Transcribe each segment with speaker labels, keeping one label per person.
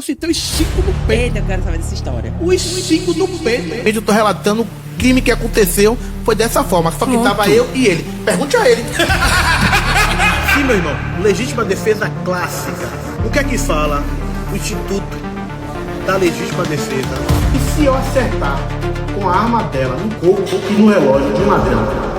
Speaker 1: Citei os 5 do peito.
Speaker 2: Eita, eu quero saber dessa história.
Speaker 1: Os 5 do peito. Eu tô relatando o crime que aconteceu. Foi dessa forma. Só que tava eu e ele. Pergunte a ele. Sim, meu irmão. Legítima defesa clássica. O que é que fala o Instituto da Legítima Defesa? E se eu acertar com a arma dela no corpo e no relógio de um ladrão?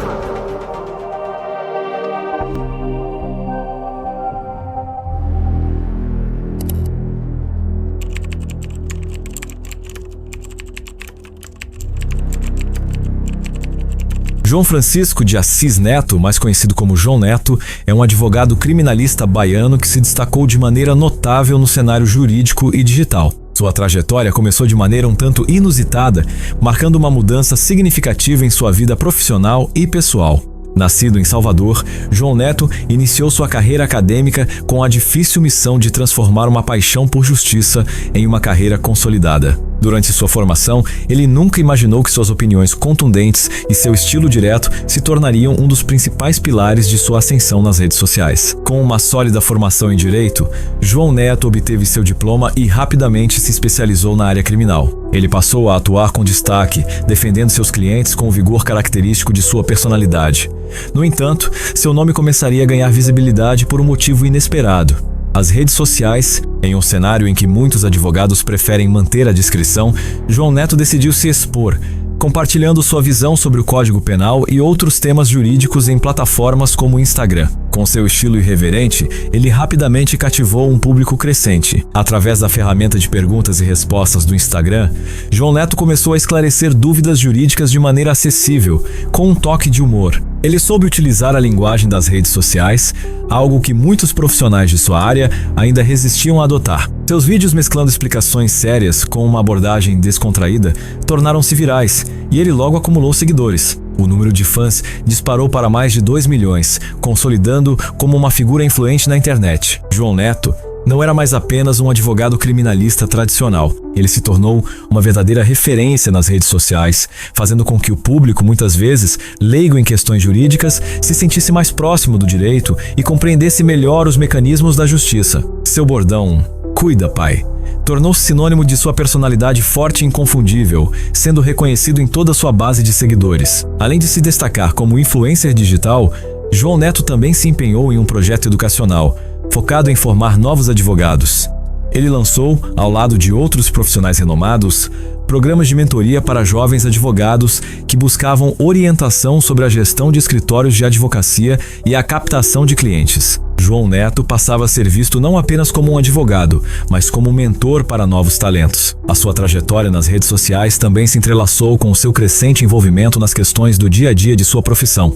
Speaker 3: João Francisco de Assis Neto, mais conhecido como João Neto, é um advogado criminalista baiano que se destacou de maneira notável no cenário jurídico e digital. Sua trajetória começou de maneira um tanto inusitada, marcando uma mudança significativa em sua vida profissional e pessoal. Nascido em Salvador, João Neto iniciou sua carreira acadêmica com a difícil missão de transformar uma paixão por justiça em uma carreira consolidada. Durante sua formação, ele nunca imaginou que suas opiniões contundentes e seu estilo direto se tornariam um dos principais pilares de sua ascensão nas redes sociais. Com uma sólida formação em direito, João Neto obteve seu diploma e rapidamente se especializou na área criminal. Ele passou a atuar com destaque, defendendo seus clientes com o vigor característico de sua personalidade. No entanto, seu nome começaria a ganhar visibilidade por um motivo inesperado. As redes sociais, em um cenário em que muitos advogados preferem manter a discrição, João Neto decidiu se expor, compartilhando sua visão sobre o Código Penal e outros temas jurídicos em plataformas como o Instagram. Com seu estilo irreverente, ele rapidamente cativou um público crescente. Através da ferramenta de perguntas e respostas do Instagram, João Neto começou a esclarecer dúvidas jurídicas de maneira acessível, com um toque de humor. Ele soube utilizar a linguagem das redes sociais, algo que muitos profissionais de sua área ainda resistiam a adotar. Seus vídeos mesclando explicações sérias com uma abordagem descontraída tornaram-se virais, e ele logo acumulou seguidores. O número de fãs disparou para mais de 2 milhões, consolidando como uma figura influente na internet. João Neto não era mais apenas um advogado criminalista tradicional. Ele se tornou uma verdadeira referência nas redes sociais, fazendo com que o público, muitas vezes leigo em questões jurídicas, se sentisse mais próximo do direito e compreendesse melhor os mecanismos da justiça. Seu bordão, "Cuida, pai", tornou-se sinônimo de sua personalidade forte e inconfundível, sendo reconhecido em toda sua base de seguidores. Além de se destacar como influencer digital, João Neto também se empenhou em um projeto educacional, focado em formar novos advogados. Ele lançou, ao lado de outros profissionais renomados, programas de mentoria para jovens advogados que buscavam orientação sobre a gestão de escritórios de advocacia e a captação de clientes. João Neto passava a ser visto não apenas como um advogado, mas como um mentor para novos talentos. A sua trajetória nas redes sociais também se entrelaçou com o seu crescente envolvimento nas questões do dia a dia de sua profissão,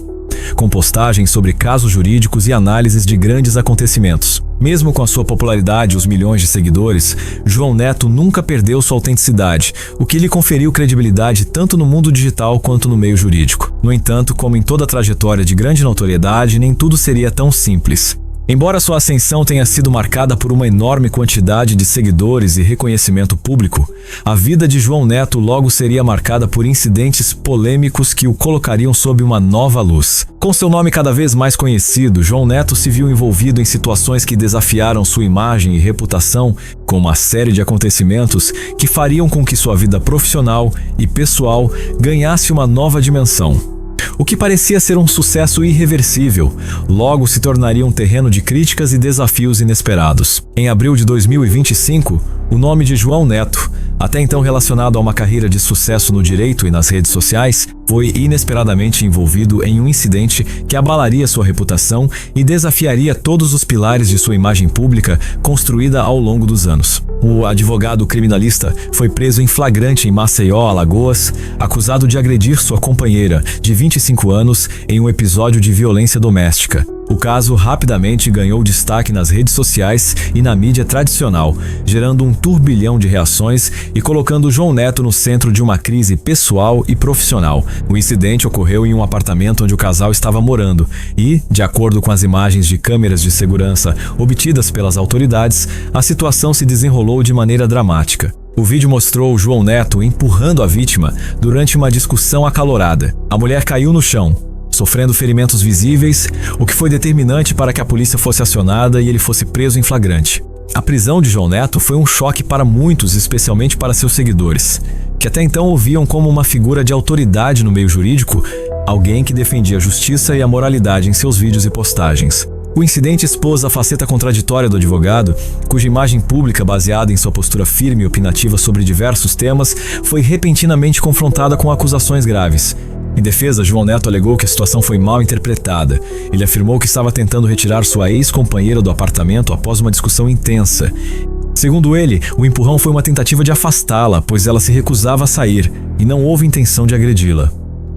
Speaker 3: com postagens sobre casos jurídicos e análises de grandes acontecimentos. Mesmo com a sua popularidade e os milhões de seguidores, João Neto nunca perdeu sua autenticidade, o que lhe conferiu credibilidade tanto no mundo digital quanto no meio jurídico. No entanto, como em toda trajetória de grande notoriedade, nem tudo seria tão simples. Embora sua ascensão tenha sido marcada por uma enorme quantidade de seguidores e reconhecimento público, a vida de João Neto logo seria marcada por incidentes polêmicos que o colocariam sob uma nova luz. Com seu nome cada vez mais conhecido, João Neto se viu envolvido em situações que desafiaram sua imagem e reputação, com uma série de acontecimentos que fariam com que sua vida profissional e pessoal ganhasse uma nova dimensão. O que parecia ser um sucesso irreversível, logo se tornaria um terreno de críticas e desafios inesperados. Em abril de 2025, o nome de João Neto, até então relacionado a uma carreira de sucesso no direito e nas redes sociais, foi inesperadamente envolvido em um incidente que abalaria sua reputação e desafiaria todos os pilares de sua imagem pública construída ao longo dos anos. O advogado criminalista foi preso em flagrante em Maceió, Alagoas, acusado de agredir sua companheira, de 25 anos, em um episódio de violência doméstica. O caso rapidamente ganhou destaque nas redes sociais e na mídia tradicional, gerando um turbilhão de reações e colocando João Neto no centro de uma crise pessoal e profissional. O incidente ocorreu em um apartamento onde o casal estava morando e, de acordo com as imagens de câmeras de segurança obtidas pelas autoridades, a situação se desenrolou de maneira dramática. O vídeo mostrou João Neto empurrando a vítima durante uma discussão acalorada. A mulher caiu no chão, sofrendo ferimentos visíveis, o que foi determinante para que a polícia fosse acionada e ele fosse preso em flagrante. A prisão de João Neto foi um choque para muitos, especialmente para seus seguidores, que até então o viam como uma figura de autoridade no meio jurídico, alguém que defendia a justiça e a moralidade em seus vídeos e postagens. O incidente expôs a faceta contraditória do advogado, cuja imagem pública baseada em sua postura firme e opinativa sobre diversos temas foi repentinamente confrontada com acusações graves. Em defesa, João Neto alegou que a situação foi mal interpretada. Ele afirmou que estava tentando retirar sua ex-companheira do apartamento após uma discussão intensa. Segundo ele, o empurrão foi uma tentativa de afastá-la, pois ela se recusava a sair, e não houve intenção de agredi-la.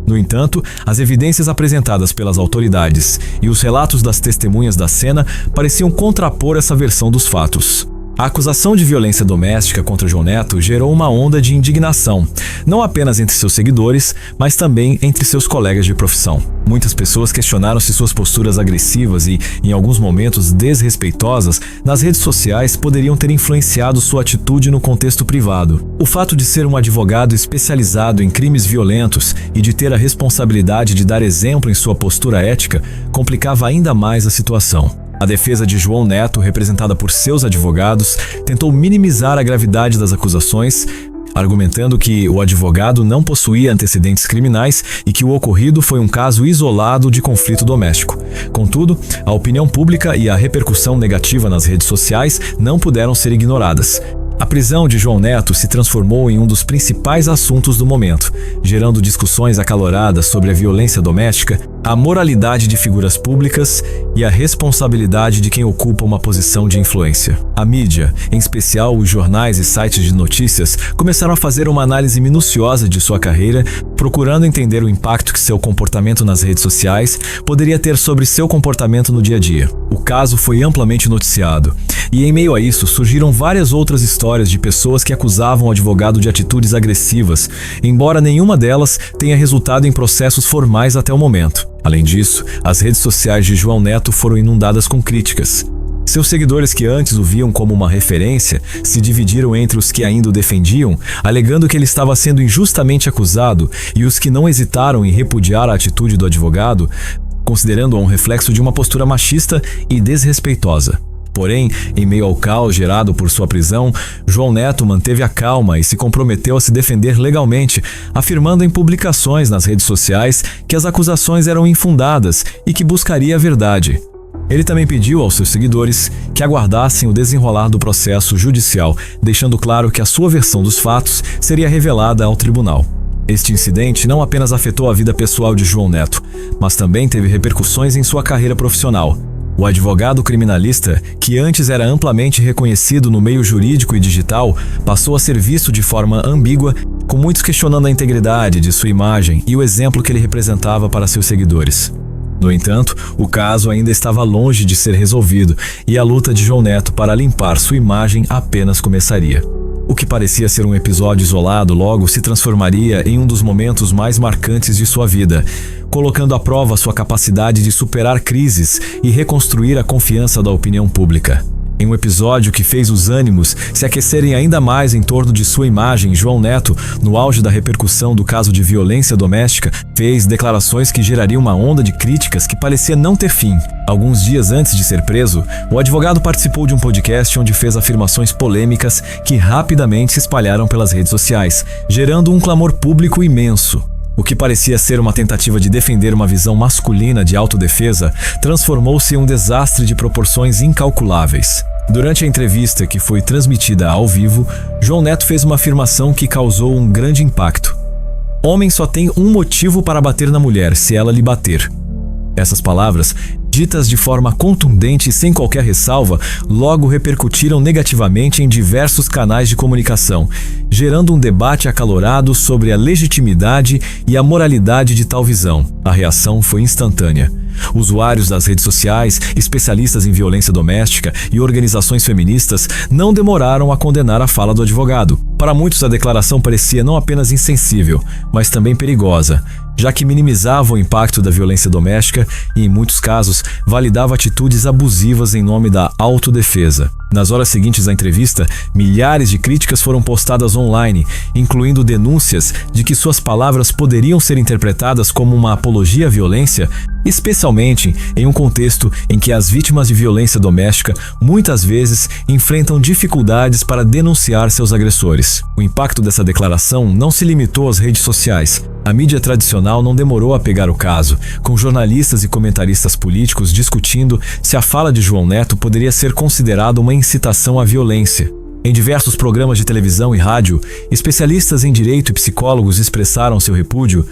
Speaker 3: No entanto, as evidências apresentadas pelas autoridades e os relatos das testemunhas da cena pareciam contrapor essa versão dos fatos. A acusação de violência doméstica contra João Neto gerou uma onda de indignação, não apenas entre seus seguidores, mas também entre seus colegas de profissão. Muitas pessoas questionaram se suas posturas agressivas e, em alguns momentos, desrespeitosas nas redes sociais poderiam ter influenciado sua atitude no contexto privado. O fato de ser um advogado especializado em crimes violentos e de ter a responsabilidade de dar exemplo em sua postura ética complicava ainda mais a situação. A defesa de João Neto, representada por seus advogados, tentou minimizar a gravidade das acusações, argumentando que o advogado não possuía antecedentes criminais e que o ocorrido foi um caso isolado de conflito doméstico. Contudo, a opinião pública e a repercussão negativa nas redes sociais não puderam ser ignoradas. A prisão de João Neto se transformou em um dos principais assuntos do momento, gerando discussões acaloradas sobre a violência doméstica, a moralidade de figuras públicas e a responsabilidade de quem ocupa uma posição de influência. A mídia, em especial os jornais e sites de notícias, começaram a fazer uma análise minuciosa de sua carreira, procurando entender o impacto que seu comportamento nas redes sociais poderia ter sobre seu comportamento no dia a dia. O caso foi amplamente noticiado, e em meio a isso surgiram várias outras histórias de pessoas que acusavam o advogado de atitudes agressivas, embora nenhuma delas tenha resultado em processos formais até o momento. Além disso, as redes sociais de João Neto foram inundadas com críticas. Seus seguidores, que antes o viam como uma referência, se dividiram entre os que ainda o defendiam, alegando que ele estava sendo injustamente acusado, e os que não hesitaram em repudiar a atitude do advogado, considerando-a um reflexo de uma postura machista e desrespeitosa. Porém, em meio ao caos gerado por sua prisão, João Neto manteve a calma e se comprometeu a se defender legalmente, afirmando em publicações nas redes sociais que as acusações eram infundadas e que buscaria a verdade. Ele também pediu aos seus seguidores que aguardassem o desenrolar do processo judicial, deixando claro que a sua versão dos fatos seria revelada ao tribunal. Este incidente não apenas afetou a vida pessoal de João Neto, mas também teve repercussões em sua carreira profissional. O advogado criminalista, que antes era amplamente reconhecido no meio jurídico e digital, passou a ser visto de forma ambígua, com muitos questionando a integridade de sua imagem e o exemplo que ele representava para seus seguidores. No entanto, o caso ainda estava longe de ser resolvido e a luta de João Neto para limpar sua imagem apenas começaria. O que parecia ser um episódio isolado logo se transformaria em um dos momentos mais marcantes de sua vida, colocando à prova sua capacidade de superar crises e reconstruir a confiança da opinião pública. Em um episódio que fez os ânimos se aquecerem ainda mais em torno de sua imagem, João Neto, no auge da repercussão do caso de violência doméstica, fez declarações que gerariam uma onda de críticas que parecia não ter fim. Alguns dias antes de ser preso, o advogado participou de um podcast onde fez afirmações polêmicas que rapidamente se espalharam pelas redes sociais, gerando um clamor público imenso. O que parecia ser uma tentativa de defender uma visão masculina de autodefesa transformou-se em um desastre de proporções incalculáveis. Durante a entrevista, que foi transmitida ao vivo, João Neto fez uma afirmação que causou um grande impacto. Homem só tem um motivo para bater na mulher, se ela lhe bater. Essas palavras, ditas de forma contundente e sem qualquer ressalva, logo repercutiram negativamente em diversos canais de comunicação, gerando um debate acalorado sobre a legitimidade e a moralidade de tal visão. A reação foi instantânea. Usuários das redes sociais, especialistas em violência doméstica e organizações feministas não demoraram a condenar a fala do advogado. Para muitos, a declaração parecia não apenas insensível, mas também perigosa, já que minimizava o impacto da violência doméstica e, em muitos casos, validava atitudes abusivas em nome da autodefesa. Nas horas seguintes à entrevista, milhares de críticas foram postadas online, incluindo denúncias de que suas palavras poderiam ser interpretadas como uma apologia à violência, especialmente em um contexto em que as vítimas de violência doméstica muitas vezes enfrentam dificuldades para denunciar seus agressores. O impacto dessa declaração não se limitou às redes sociais. A mídia tradicional não demorou a pegar o caso, com jornalistas e comentaristas políticos discutindo se a fala de João Neto poderia ser considerada uma incitação à violência. Em diversos programas de televisão e rádio, especialistas em direito e psicólogos expressaram seu repúdio,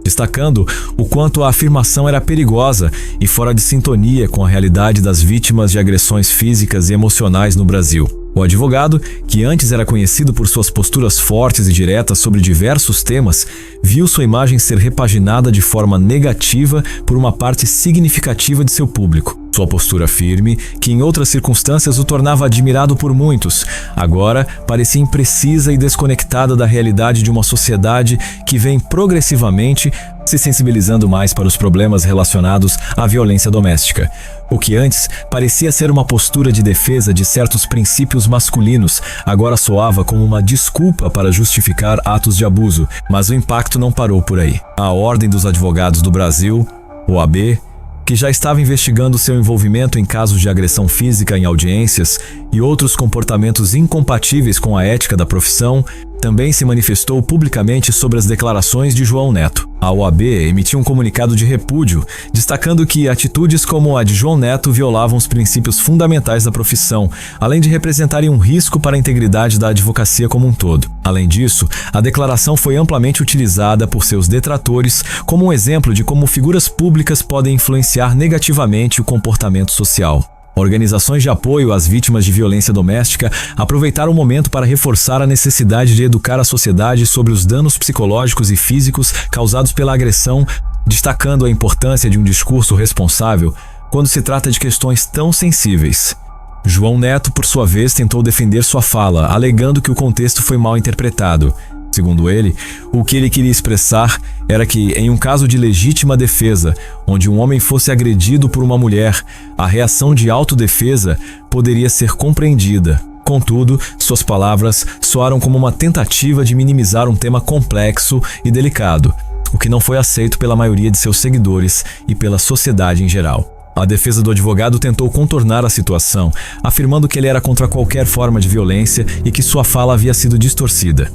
Speaker 3: destacando o quanto a afirmação era perigosa e fora de sintonia com a realidade das vítimas de agressões físicas e emocionais no Brasil. O advogado, que antes era conhecido por suas posturas fortes e diretas sobre diversos temas, viu sua imagem ser repaginada de forma negativa por uma parte significativa de seu público. Sua postura firme, que em outras circunstâncias o tornava admirado por muitos, agora parecia imprecisa e desconectada da realidade de uma sociedade que vem progressivamente se sensibilizando mais para os problemas relacionados à violência doméstica. O que antes parecia ser uma postura de defesa de certos princípios masculinos, agora soava como uma desculpa para justificar atos de abuso, mas o impacto não parou por aí. A Ordem dos Advogados do Brasil, OAB, que já estava investigando seu envolvimento em casos de agressão física em audiências e outros comportamentos incompatíveis com a ética da profissão, também se manifestou publicamente sobre as declarações de João Neto. A OAB emitiu um comunicado de repúdio, destacando que atitudes como a de João Neto violavam os princípios fundamentais da profissão, além de representarem um risco para a integridade da advocacia como um todo. Além disso, a declaração foi amplamente utilizada por seus detratores como um exemplo de como figuras públicas podem influenciar negativamente o comportamento social. Organizações de apoio às vítimas de violência doméstica aproveitaram o momento para reforçar a necessidade de educar a sociedade sobre os danos psicológicos e físicos causados pela agressão, destacando a importância de um discurso responsável quando se trata de questões tão sensíveis. João Neto, por sua vez, tentou defender sua fala, alegando que o contexto foi mal interpretado. Segundo ele, o que ele queria expressar era que, em um caso de legítima defesa, onde um homem fosse agredido por uma mulher, a reação de autodefesa poderia ser compreendida. Contudo, suas palavras soaram como uma tentativa de minimizar um tema complexo e delicado, o que não foi aceito pela maioria de seus seguidores e pela sociedade em geral. A defesa do advogado tentou contornar a situação, afirmando que ele era contra qualquer forma de violência e que sua fala havia sido distorcida.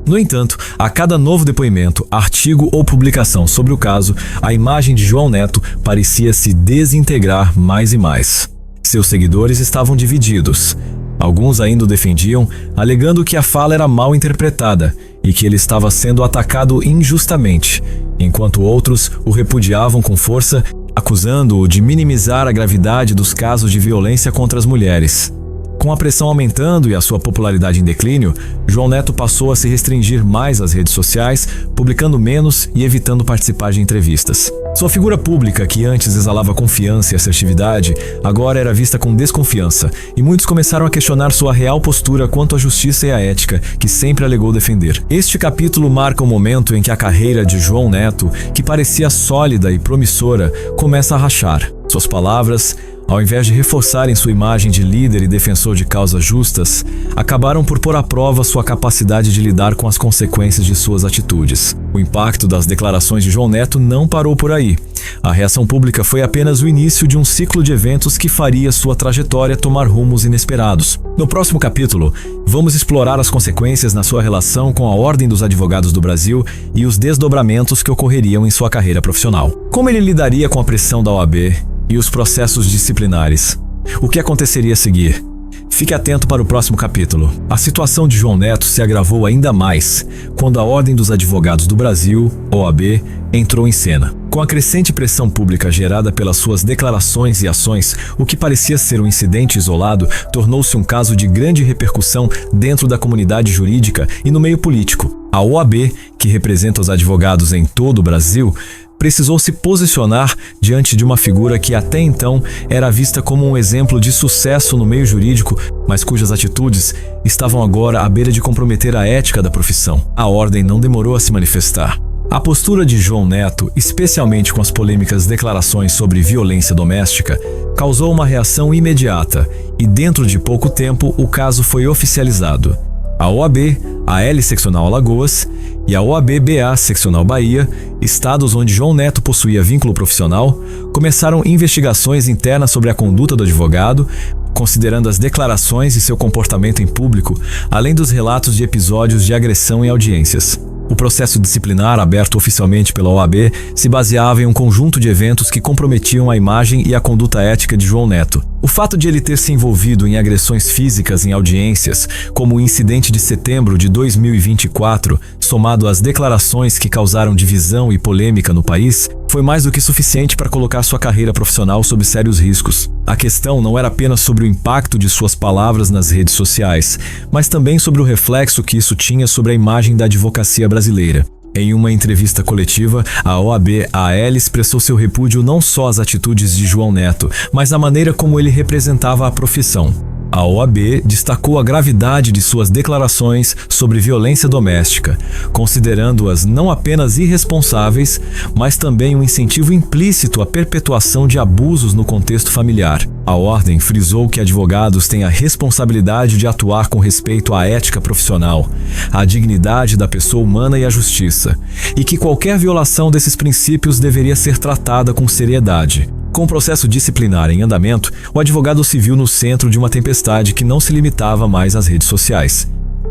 Speaker 3: No entanto, a cada novo depoimento, artigo ou publicação sobre o caso, a imagem de João Neto parecia se desintegrar mais e mais. Seus seguidores estavam divididos. Alguns ainda o defendiam, alegando que a fala era mal interpretada e que ele estava sendo atacado injustamente, enquanto outros o repudiavam com força, acusando-o de minimizar a gravidade dos casos de violência contra as mulheres. Com a pressão aumentando e a sua popularidade em declínio, João Neto passou a se restringir mais às redes sociais, publicando menos e evitando participar de entrevistas. Sua figura pública, que antes exalava confiança e assertividade, agora era vista com desconfiança, e muitos começaram a questionar sua real postura quanto à justiça e à ética, que sempre alegou defender. Este capítulo marca o momento em que a carreira de João Neto, que parecia sólida e promissora, começa a rachar. Suas palavras, ao invés de reforçarem sua imagem de líder e defensor de causas justas, acabaram por pôr à prova sua capacidade de lidar com as consequências de suas atitudes. O impacto das declarações de João Neto não parou por aí. A reação pública foi apenas o início de um ciclo de eventos que faria sua trajetória tomar rumos inesperados. No próximo capítulo, vamos explorar as consequências na sua relação com a Ordem dos Advogados do Brasil e os desdobramentos que ocorreriam em sua carreira profissional. Como ele lidaria com a pressão da OAB e os processos disciplinares. O que aconteceria a seguir? Fique atento para o próximo capítulo. A situação de João Neto se agravou ainda mais quando a Ordem dos Advogados do Brasil, OAB, entrou em cena. Com a crescente pressão pública gerada pelas suas declarações e ações, o que parecia ser um incidente isolado tornou-se um caso de grande repercussão dentro da comunidade jurídica e no meio político. A OAB, que representa os advogados em todo o Brasil, precisou se posicionar diante de uma figura que até então era vista como um exemplo de sucesso no meio jurídico, mas cujas atitudes estavam agora à beira de comprometer a ética da profissão. A ordem não demorou a se manifestar. A postura de João Neto, especialmente com as polêmicas declarações sobre violência doméstica, causou uma reação imediata e, dentro de pouco tempo, o caso foi oficializado. A OAB, a L Seccional Alagoas e a OAB-BA Seccional Bahia, estados onde João Neto possuía vínculo profissional, começaram investigações internas sobre a conduta do advogado, considerando as declarações e seu comportamento em público, além dos relatos de episódios de agressão em audiências. O processo disciplinar aberto oficialmente pela OAB se baseava em um conjunto de eventos que comprometiam a imagem e a conduta ética de João Neto. O fato de ele ter se envolvido em agressões físicas em audiências, como o incidente de setembro de 2024, somado às declarações que causaram divisão e polêmica no país, foi mais do que suficiente para colocar sua carreira profissional sob sérios riscos. A questão não era apenas sobre o impacto de suas palavras nas redes sociais, mas também sobre o reflexo que isso tinha sobre a imagem da advocacia brasileira. Em uma entrevista coletiva, a OAB-AL expressou seu repúdio não só às atitudes de João Neto, mas à maneira como ele representava a profissão. A OAB destacou a gravidade de suas declarações sobre violência doméstica, considerando-as não apenas irresponsáveis, mas também um incentivo implícito à perpetuação de abusos no contexto familiar. A ordem frisou que advogados têm a responsabilidade de atuar com respeito à ética profissional, à dignidade da pessoa humana e à justiça, e que qualquer violação desses princípios deveria ser tratada com seriedade. Com o processo disciplinar em andamento, o advogado se viu no centro de uma tempestade que não se limitava mais às redes sociais.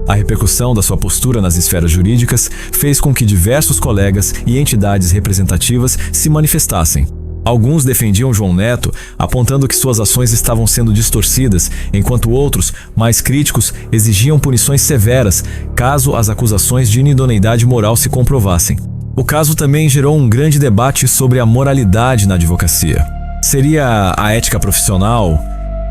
Speaker 3: A repercussão da sua postura nas esferas jurídicas fez com que diversos colegas e entidades representativas se manifestassem. Alguns defendiam João Neto, apontando que suas ações estavam sendo distorcidas, enquanto outros, mais críticos, exigiam punições severas caso as acusações de inidoneidade moral se comprovassem. O caso também gerou um grande debate sobre a moralidade na advocacia. Seria a ética profissional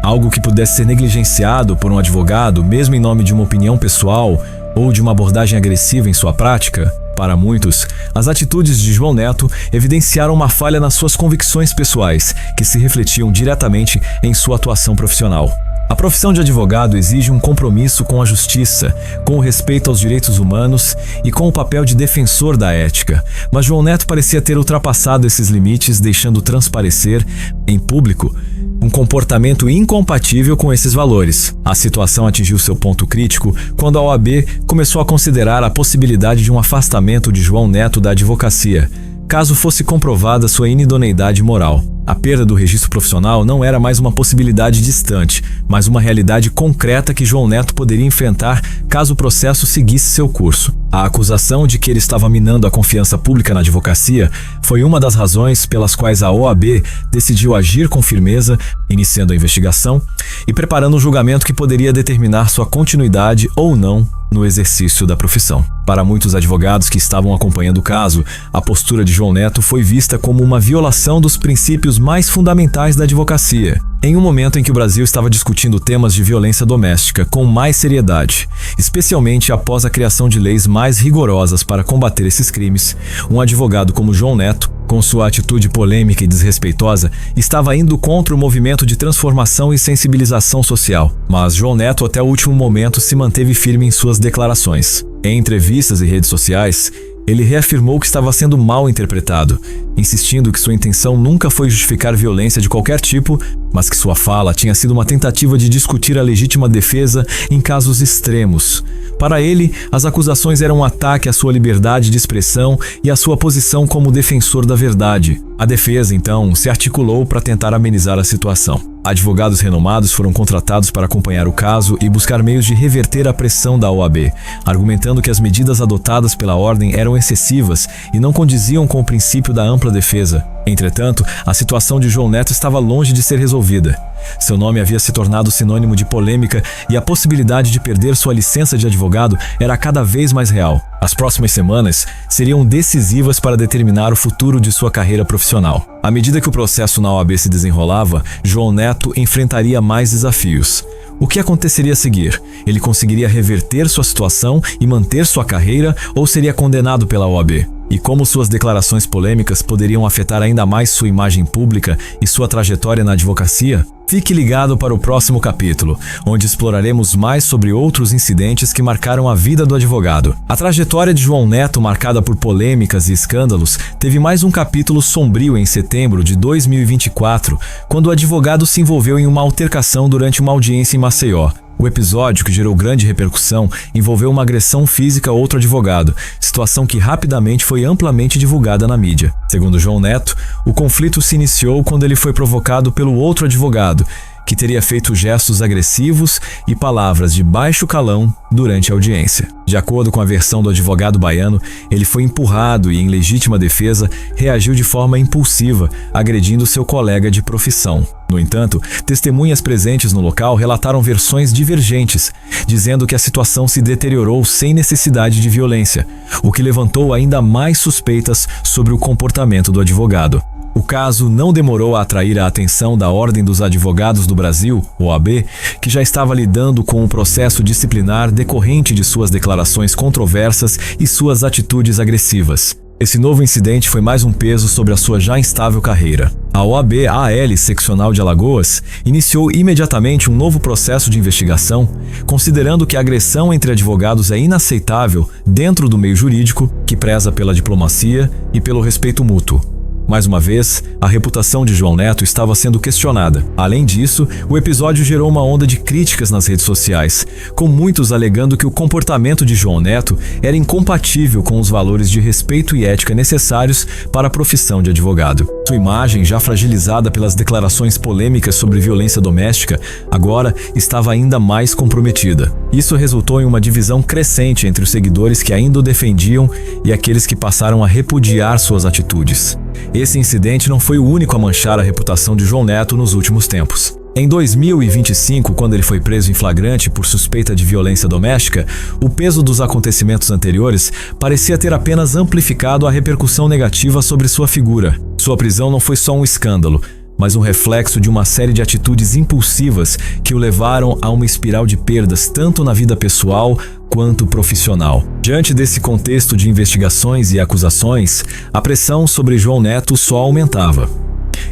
Speaker 3: algo que pudesse ser negligenciado por um advogado, mesmo em nome de uma opinião pessoal ou de uma abordagem agressiva em sua prática? Para muitos, as atitudes de João Neto evidenciaram uma falha nas suas convicções pessoais, que se refletiam diretamente em sua atuação profissional. A profissão de advogado exige um compromisso com a justiça, com o respeito aos direitos humanos e com o papel de defensor da ética. Mas João Neto parecia ter ultrapassado esses limites, deixando transparecer, em público, um comportamento incompatível com esses valores. A situação atingiu seu ponto crítico quando a OAB começou a considerar a possibilidade de um afastamento de João Neto da advocacia, caso fosse comprovada sua inidoneidade moral. A perda do registro profissional não era mais uma possibilidade distante, mas uma realidade concreta que João Neto poderia enfrentar caso o processo seguisse seu curso. A acusação de que ele estava minando a confiança pública na advocacia foi uma das razões pelas quais a OAB decidiu agir com firmeza, iniciando a investigação e preparando um julgamento que poderia determinar sua continuidade ou não no exercício da profissão. Para muitos advogados que estavam acompanhando o caso, a postura de João Neto foi vista como uma violação dos princípios mais fundamentais da advocacia, em um momento em que o Brasil estava discutindo temas de violência doméstica com mais seriedade, especialmente após a criação de leis mais rigorosas para combater esses crimes. Um advogado como João Neto, com sua atitude polêmica e desrespeitosa, estava indo contra o movimento de transformação e sensibilização social. Mas João Neto, até o último momento, se manteve firme em suas declarações. Em entrevistas e redes sociais, ele reafirmou que estava sendo mal interpretado, insistindo que sua intenção nunca foi justificar violência de qualquer tipo, mas que sua fala tinha sido uma tentativa de discutir a legítima defesa em casos extremos. Para ele, as acusações eram um ataque à sua liberdade de expressão e à sua posição como defensor da verdade. A defesa, então, se articulou para tentar amenizar a situação. Advogados renomados foram contratados para acompanhar o caso e buscar meios de reverter a pressão da OAB, argumentando que as medidas adotadas pela ordem eram excessivas e não condiziam com o princípio da ampla defesa. Entretanto, a situação de João Neto estava longe de ser resolvida. Seu nome havia se tornado sinônimo de polêmica e a possibilidade de perder sua licença de advogado era cada vez mais real. As próximas semanas seriam decisivas para determinar o futuro de sua carreira profissional. À medida que o processo na OAB se desenrolava, João Neto enfrentaria mais desafios. O que aconteceria a seguir? Ele conseguiria reverter sua situação e manter sua carreira ou seria condenado pela OAB? e como suas declarações polêmicas poderiam afetar ainda mais sua imagem pública e sua trajetória na advocacia? Fique ligado para o próximo capítulo, onde exploraremos mais sobre outros incidentes que marcaram a vida do advogado. A trajetória de João Neto, marcada por polêmicas e escândalos, teve mais um capítulo sombrio em setembro de 2024, quando o advogado se envolveu em uma altercação durante uma audiência em Maceió. O episódio, que gerou grande repercussão, envolveu uma agressão física a outro advogado, situação que rapidamente foi amplamente divulgada na mídia. Segundo João Neto, o conflito se iniciou quando ele foi provocado pelo outro advogado, que teria feito gestos agressivos e palavras de baixo calão durante a audiência. De acordo com a versão do advogado baiano, ele foi empurrado e, em legítima defesa, reagiu de forma impulsiva, agredindo seu colega de profissão. No entanto, testemunhas presentes no local relataram versões divergentes, dizendo que a situação se deteriorou sem necessidade de violência, o que levantou ainda mais suspeitas sobre o comportamento do advogado. O caso não demorou a atrair a atenção da Ordem dos Advogados do Brasil, OAB, que já estava lidando com o processo disciplinar decorrente de suas declarações controversas e suas atitudes agressivas. Esse novo incidente foi mais um peso sobre a sua já instável carreira. A OAB-AL Seccional de Alagoas iniciou imediatamente um novo processo de investigação, considerando que a agressão entre advogados é inaceitável dentro do meio jurídico, que preza pela diplomacia e pelo respeito mútuo. Mais uma vez, a reputação de João Neto estava sendo questionada. Além disso, o episódio gerou uma onda de críticas nas redes sociais, com muitos alegando que o comportamento de João Neto era incompatível com os valores de respeito e ética necessários para a profissão de advogado. Sua imagem, já fragilizada pelas declarações polêmicas sobre violência doméstica, agora estava ainda mais comprometida. Isso resultou em uma divisão crescente entre os seguidores que ainda o defendiam e aqueles que passaram a repudiar suas atitudes. Esse incidente não foi o único a manchar a reputação de João Neto nos últimos tempos. Em 2025, quando ele foi preso em flagrante por suspeita de violência doméstica, o peso dos acontecimentos anteriores parecia ter apenas amplificado a repercussão negativa sobre sua figura. Sua prisão não foi só um escândalo, mas um reflexo de uma série de atitudes impulsivas que o levaram a uma espiral de perdas tanto na vida pessoal quanto profissional. Diante desse contexto de investigações e acusações, a pressão sobre João Neto só aumentava.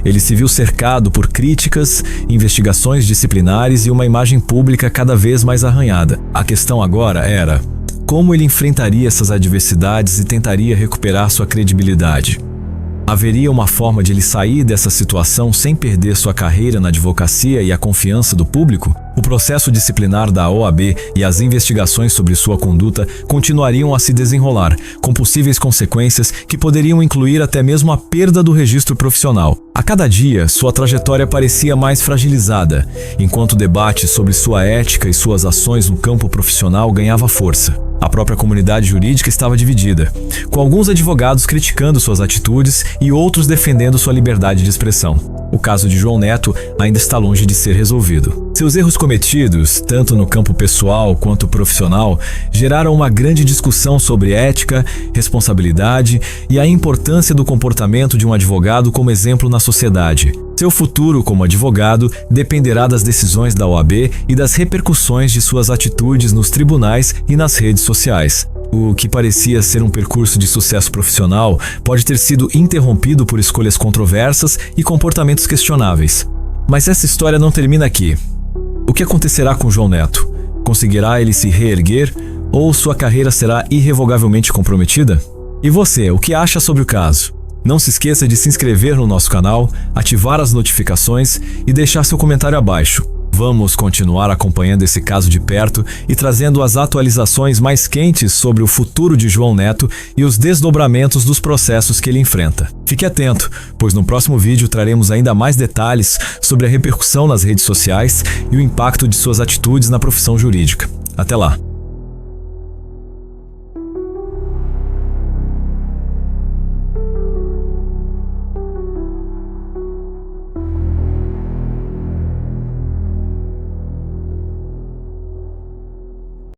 Speaker 3: Ele se viu cercado por críticas, investigações disciplinares e uma imagem pública cada vez mais arranhada. A questão agora era como ele enfrentaria essas adversidades e tentaria recuperar sua credibilidade. Haveria uma forma de ele sair dessa situação sem perder sua carreira na advocacia e a confiança do público? O processo disciplinar da OAB e as investigações sobre sua conduta continuariam a se desenrolar, com possíveis consequências que poderiam incluir até mesmo a perda do registro profissional. A cada dia, sua trajetória parecia mais fragilizada, enquanto o debate sobre sua ética e suas ações no campo profissional ganhava força. A própria comunidade jurídica estava dividida, com alguns advogados criticando suas atitudes e outros defendendo sua liberdade de expressão. O caso de João Neto ainda está longe de ser resolvido. Seus erros cometidos, tanto no campo pessoal quanto profissional, geraram uma grande discussão sobre ética, responsabilidade e a importância do comportamento de um advogado como exemplo na sociedade. Seu futuro como advogado dependerá das decisões da OAB e das repercussões de suas atitudes nos tribunais e nas redes sociais. O que parecia ser um percurso de sucesso profissional pode ter sido interrompido por escolhas controversas e comportamentos questionáveis. Mas essa história não termina aqui. O que acontecerá com João Neto? Conseguirá ele se reerguer ou sua carreira será irrevogavelmente comprometida? E você, o que acha sobre o caso? Não se esqueça de se inscrever no nosso canal, ativar as notificações e deixar seu comentário abaixo. Vamos continuar acompanhando esse caso de perto e trazendo as atualizações mais quentes sobre o futuro de João Neto e os desdobramentos dos processos que ele enfrenta. Fique atento, pois no próximo vídeo traremos ainda mais detalhes sobre a repercussão nas redes sociais e o impacto de suas atitudes na profissão jurídica. Até lá!